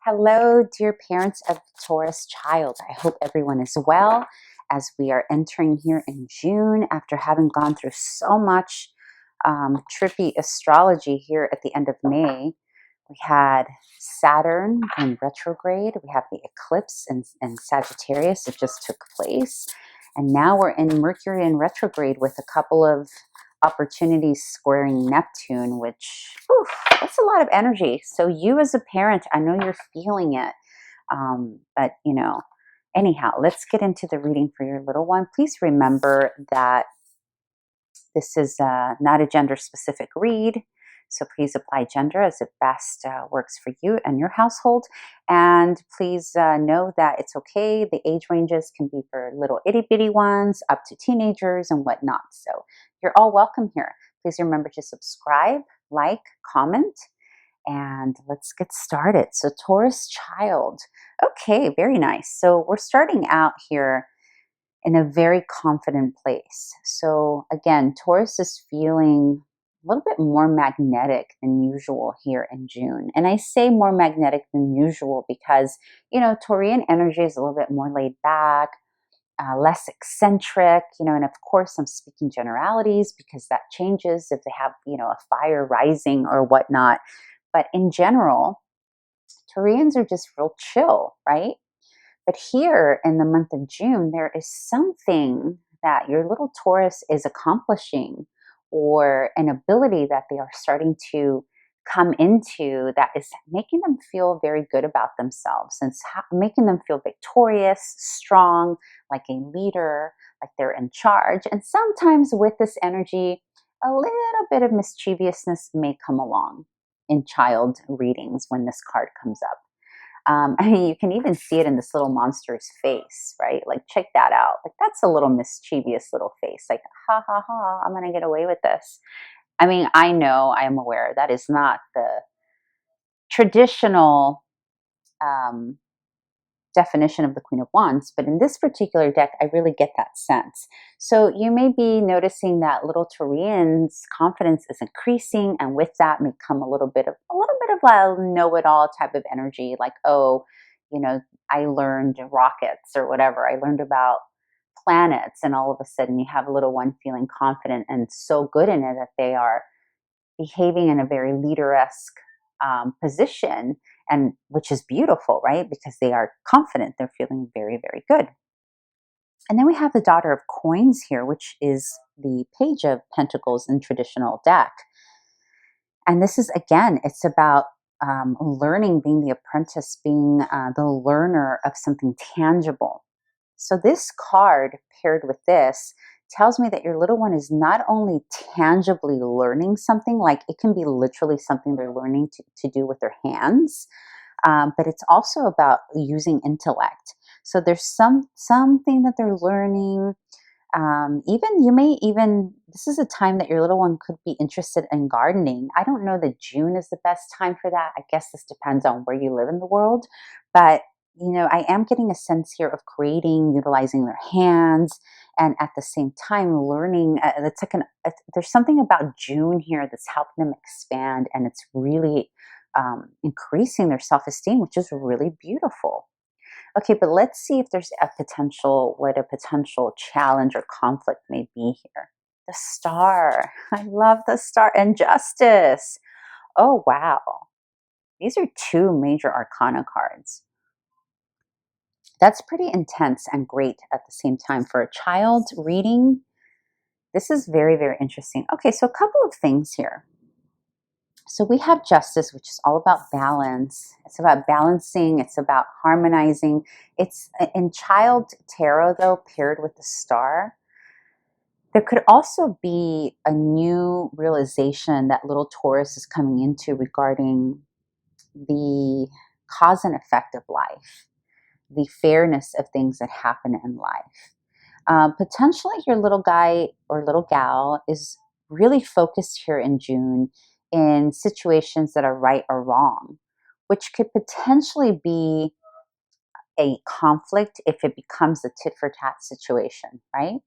Hello, dear parents of Taurus child. I hope everyone is well as we are entering here in June after having gone through so much trippy astrology here at the end of May. We had Saturn in retrograde. We have the eclipse in Sagittarius that just took place. And now we're in Mercury in retrograde with a couple of opportunities squaring Neptune, which, whew, that's a lot of energy. So you as a parent, I know you're feeling it. But, anyhow, let's get into the reading for your little one. Please remember that this is not a gender-specific read. So please apply gender as it best works for you and your household. And please know that it's okay. The age ranges can be for little itty-bitty ones up to teenagers and whatnot. So you're all welcome here. Please remember to subscribe, like, comment, and let's get started. So Taurus child. Okay, very nice. So we're starting out here in a very confident place. So again, Taurus is feeling a little bit more magnetic than usual here in June. And I say more magnetic than usual because, Taurian energy is a little bit more laid back, less eccentric, and of course I'm speaking generalities because that changes if they have, a fire rising or whatnot. But in general, Taurians are just real chill, right? But here in the month of June, there is something that your little Taurus is accomplishing, or an ability that they are starting to come into that is making them feel very good about themselves and making them feel victorious, strong, like a leader, like they're in charge. And sometimes with this energy, a little bit of mischievousness may come along in child readings when this card comes up. I mean, you can even see it in this little monster's face, right? Like, check that out. Like, that's a little mischievous little face. Like, ha, ha, ha, I'm going to get away with this. I mean, I know, I am aware that is not the traditional definition of the Queen of Wands, but in this particular deck, I really get that sense. So you may be noticing that little Taurian's confidence is increasing, and with that may come a little bit of a know-it-all type of energy, like, oh, I learned rockets or whatever. I learned about planets, and all of a sudden you have a little one feeling confident and so good in it that they are behaving in a very leader-esque position, and which is beautiful, right? Because they are confident, they're feeling very, very good. And then we have the Daughter of Coins here, which is the Page of Pentacles in traditional deck. And this is, again, it's about learning, being the apprentice, being the learner of something tangible. So this card paired with this tells me that your little one is not only tangibly learning something, like it can be literally something they're learning to do with their hands, but it's also about using intellect. So there's something that they're learning. This is a time that your little one could be interested in gardening. I don't know that June is the best time for that. I guess this depends on where you live in the world. But, I am getting a sense here of creating, utilizing their hands, and at the same time learning. There's something about June here that's helping them expand, and it's really increasing their self-esteem, which is really beautiful. Okay, but let's see if there's what a potential challenge or conflict may be here. The Star. I love the Star. And Justice. Oh, wow. These are two major arcana cards. That's pretty intense and great at the same time. For a child reading, this is very, very interesting. Okay, so a couple of things here. So we have Justice, which is all about balance. It's about balancing. It's about harmonizing. It's in child tarot, though, paired with the Star. There could also be a new realization that little Taurus is coming into regarding the cause and effect of life, the fairness of things that happen in life. Potentially your little guy or little gal is really focused here in June in situations that are right or wrong, which could potentially be a conflict if it becomes a tit for tat situation, right?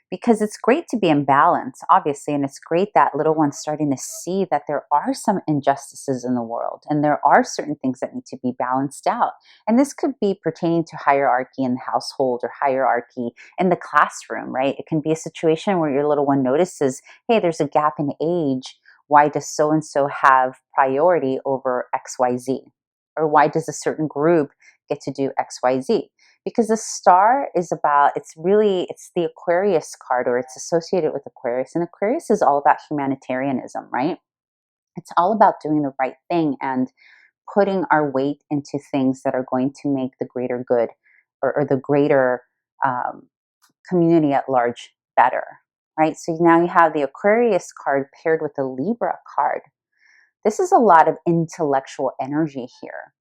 because it's great to be in balance, obviously, and it's great that little one's starting to see that there are some injustices in the world and there are certain things that need to be balanced out. And this could be pertaining to hierarchy in the household or hierarchy in the classroom, right? It can be a situation where your little one notices, hey, there's a gap in age. Why does so-and-so have priority over XYZ? Or why does a certain group get to do XYZ? Because the star is about, it's the Aquarius card, or it's associated with Aquarius. And Aquarius is all about humanitarianism, right? It's all about doing the right thing and putting our weight into things that are going to make the greater good, or the greater community at large better, right? So now you have the Aquarius card paired with the Libra card. This is a lot of intellectual energy here.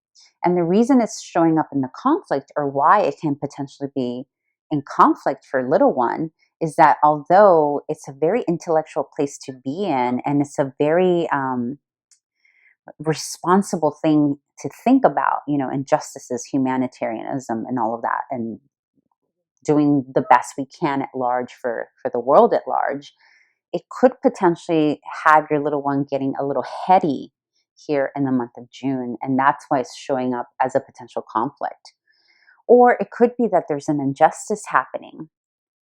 And the reason it's showing up in the conflict, or why it can potentially be in conflict for little one, is that although it's a very intellectual place to be in, and it's a very responsible thing to think about, injustices, humanitarianism, and all of that, and doing the best we can at large for the world at large, it could potentially have your little one getting a little heady here in the month of June. And that's why it's showing up as a potential conflict. Or it could be that there's an injustice happening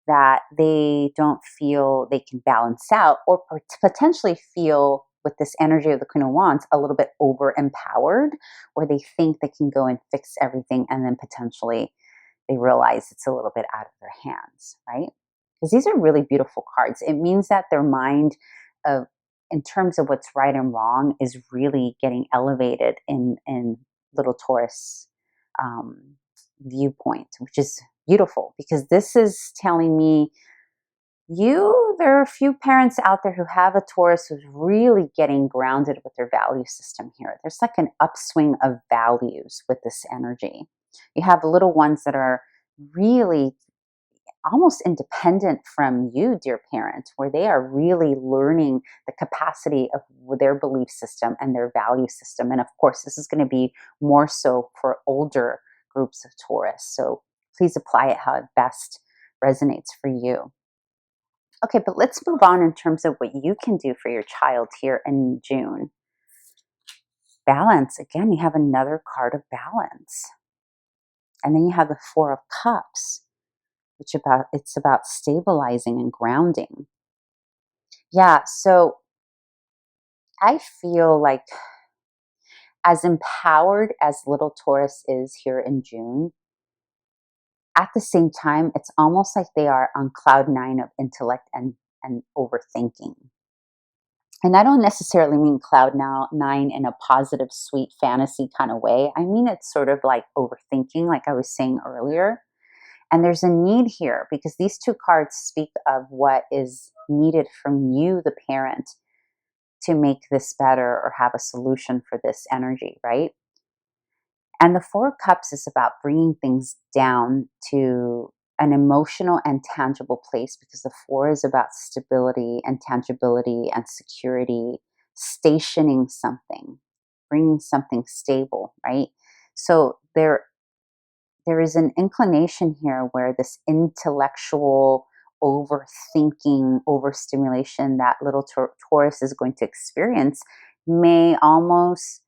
that they don't feel they can balance out, or potentially feel with this energy of the Queen of Wands a little bit over empowered, where they think they can go and fix everything, and then potentially they realize it's a little bit out of their hands, right? Because these are really beautiful cards. It means that their mind, in terms of what's right and wrong, is really getting elevated in little Taurus viewpoint, which is beautiful, because this is telling me there are a few parents out there who have a Taurus who's really getting grounded with their value system here. There's like an upswing of values with this energy. You have little ones that are really almost independent from you, dear parent, where they are really learning the capacity of their belief system and their value system. And of course, this is going to be more so for older groups of Taurus. So please apply it how it best resonates for you. Okay, but let's move on in terms of what you can do for your child here in June. Balance. Again, you have another card of balance. And then you have the Four of Cups, it's about stabilizing and grounding. Yeah, so I feel like, as empowered as little Taurus is here in June, at the same time, it's almost like they are on cloud nine of intellect and overthinking. And I don't necessarily mean cloud nine in a positive, sweet fantasy kind of way. I mean, it's sort of like overthinking, like I was saying earlier. And there's a need here, because these two cards speak of what is needed from you, the parent, to make this better or have a solution for this energy, right? And the Four of Cups is about bringing things down to an emotional and tangible place, because the Four is about stability and tangibility and security, stationing something, bringing something stable, right? So there is an inclination here where this intellectual overthinking, overstimulation that little Taurus is going to experience may almost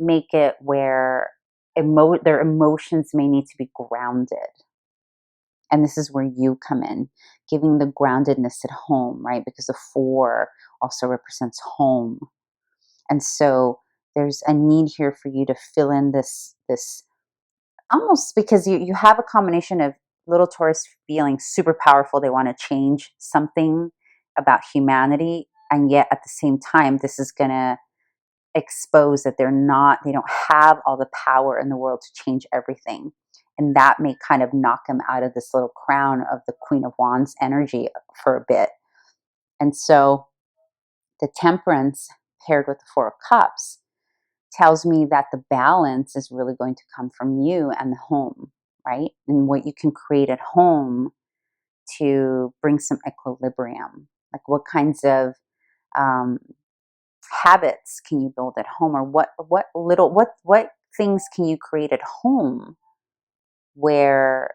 make it where their emotions may need to be grounded. And this is where you come in, giving the groundedness at home, right? Because the Four also represents home. And so there's a need here for you to fill in this almost, because you have a combination of little Taurus feeling super powerful. They want to change something about humanity. And yet at the same time, this is going to expose that they don't have all the power in the world to change everything. And that may kind of knock them out of this little crown of the Queen of Wands energy for a bit. And so the Temperance paired with the Four of Cups tells me that the balance is really going to come from you and the home, right? And what you can create at home to bring some equilibrium. Like, what kinds of habits can you build at home, or what things can you create at home where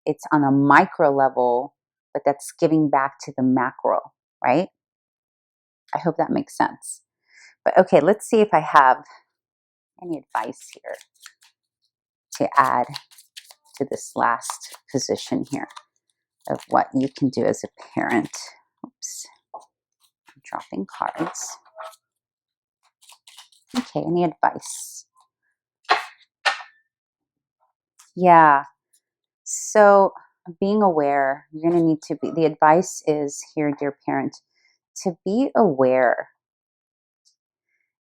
it's on a micro level, but that's giving back to the macro, right? I hope that makes sense. But okay, let's see if I have any advice here to add to this last position here of what you can do as a parent. Oops, I'm dropping cards. Okay, any advice? Yeah, so being aware, you're going to need to be, the advice is here, dear parent, to be aware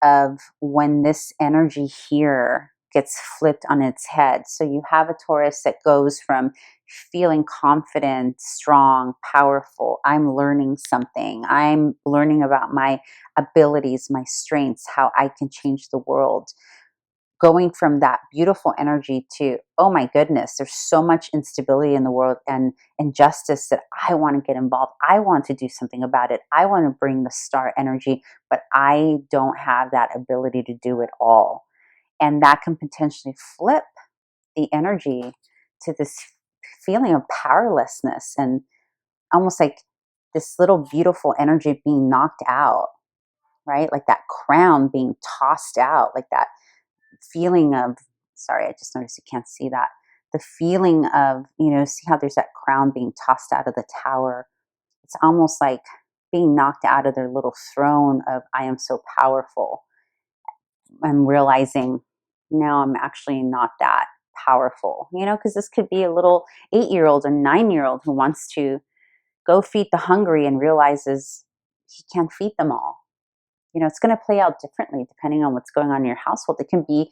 of when this energy here gets flipped on its head. So you have a Taurus that goes from feeling confident, strong, powerful. I'm learning something. I'm learning about my abilities, my strengths, how I can change the world. Going from that beautiful energy to, oh my goodness, there's so much instability in the world and injustice that I want to get involved. I want to do something about it. I want to bring the star energy, but I don't have that ability to do it all. And that can potentially flip the energy to this feeling of powerlessness and almost like this little beautiful energy being knocked out, right? Like that crown being tossed out, like that feeling of, sorry, I just noticed you can't see that. The feeling of, see how there's that crown being tossed out of the tower. It's almost like being knocked out of their little throne of, I am so powerful. I'm realizing, no, I'm actually not that powerful, because this could be a little 8-year-old or 9-year-old who wants to go feed the hungry and realizes he can't feed them all. It's going to play out differently depending on what's going on in your household. It can be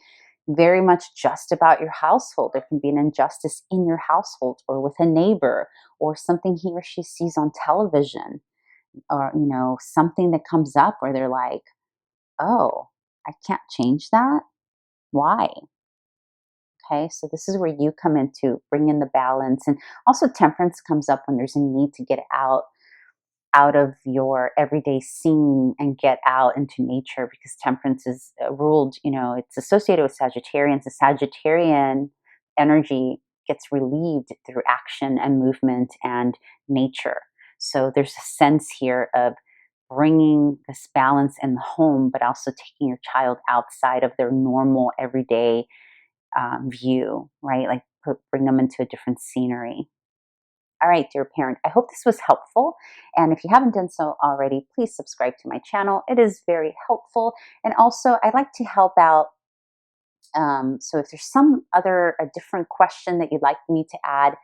very much just about your household. There can be an injustice in your household or with a neighbor or something he or she sees on television or, something that comes up where they're like, oh, I can't change that. Why? Okay, so this is where you come in to bring in the balance. And also temperance comes up when there's a need to get out of your everyday scene and get out into nature, because temperance is ruled, it's associated with Sagittarians. The Sagittarian energy gets relieved through action and movement and nature. So there's a sense here of bringing this balance in the home, but also taking your child outside of their normal everyday view, right? Like bring them into a different scenery. All right, dear parent, I hope this was helpful. And if you haven't done so already, please subscribe to my channel. It is very helpful. And also, I like to help out. So if there's some other, a different question that you'd like me to add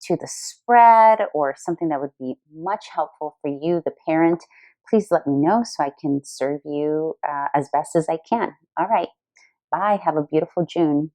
to the spread or something that would be much helpful for you, the parent, please let me know so I can serve you as best as I can. All right, bye. Have a beautiful June.